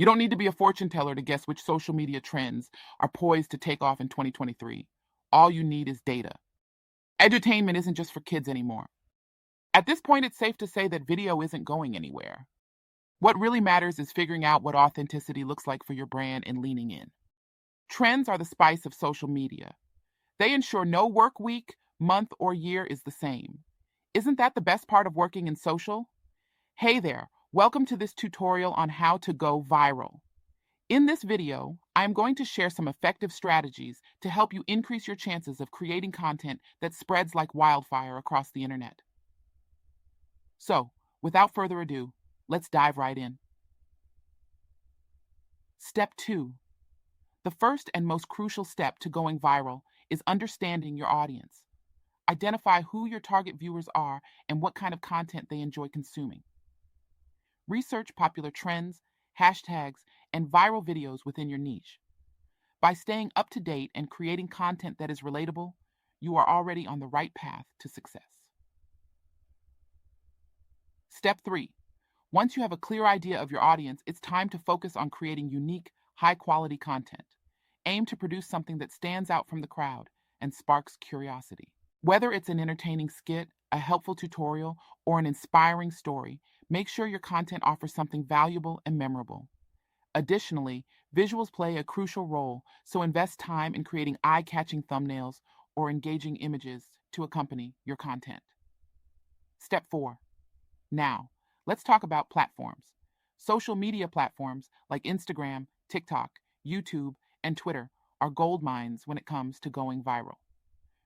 You don't need to be a fortune teller to guess which social media trends are poised to take off in 2023. All you need is data. Edutainment isn't just for kids anymore. At this point, it's safe to say that video isn't going anywhere. What really matters is figuring out what authenticity looks like for your brand and leaning in. Trends are the spice of social media. They ensure no work week, month, or year is the same. Isn't that the best part of working in social? Hey there, welcome to this tutorial on how to go viral. In this video, I am going to share some effective strategies to help you increase your chances of creating content that spreads like wildfire across the internet. So, without further ado, let's dive right in. Step 2. The first and most crucial step to going viral is understanding your audience. Identify who your target viewers are and what kind of content they enjoy consuming. Research popular trends, hashtags, and viral videos within your niche. By staying up to date and creating content that is relatable, you are already on the right path to success. Step 3. Once you have a clear idea of your audience, it's time to focus on creating unique, high-quality content. Aim to produce something that stands out from the crowd and sparks curiosity. Whether it's an entertaining skit, a helpful tutorial, or an inspiring story, make sure your content offers something valuable and memorable. Additionally, visuals play a crucial role, so invest time in creating eye-catching thumbnails or engaging images to accompany your content. Step 4. Now, let's talk about platforms. Social media platforms like Instagram, TikTok, YouTube, and Twitter are gold mines when it comes to going viral.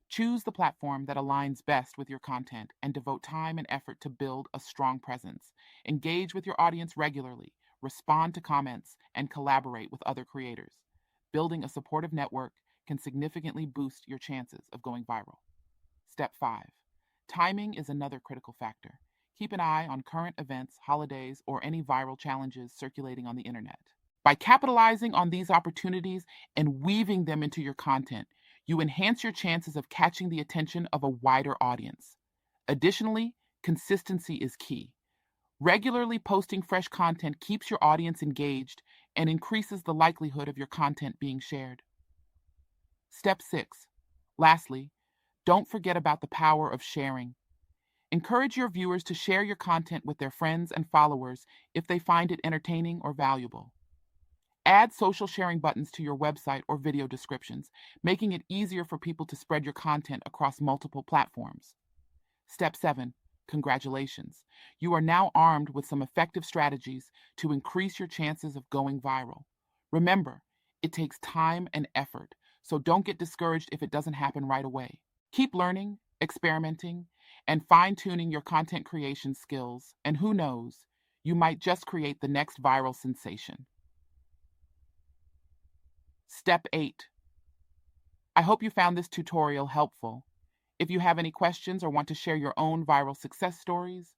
Choose the platform that aligns best with your content and devote time and effort to build a strong presence. Engage with your audience regularly, respond to comments, and collaborate with other creators. Building a supportive network can significantly boost your chances of going viral. Step 5. Timing is another critical factor. Keep an eye on current events, holidays, or any viral challenges circulating on the internet. By capitalizing on these opportunities and weaving them into your content, you enhance your chances of catching the attention of a wider audience. Additionally, consistency is key. Regularly posting fresh content keeps your audience engaged and increases the likelihood of your content being shared. Step 6. Lastly, don't forget about the power of sharing. Encourage your viewers to share your content with their friends and followers if they find it entertaining or valuable. Add social sharing buttons to your website or video descriptions, making it easier for people to spread your content across multiple platforms. Step 7. Congratulations. You are now armed with some effective strategies to increase your chances of going viral. Remember, it takes time and effort, so don't get discouraged if it doesn't happen right away. Keep learning, experimenting, and fine-tuning your content creation skills, and who knows, you might just create the next viral sensation. Step 8. I hope you found this tutorial helpful. If you have any questions or want to share your own viral success stories,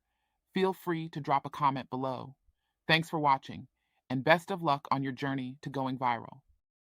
feel free to drop a comment below. Thanks for watching, and best of luck on your journey to going viral.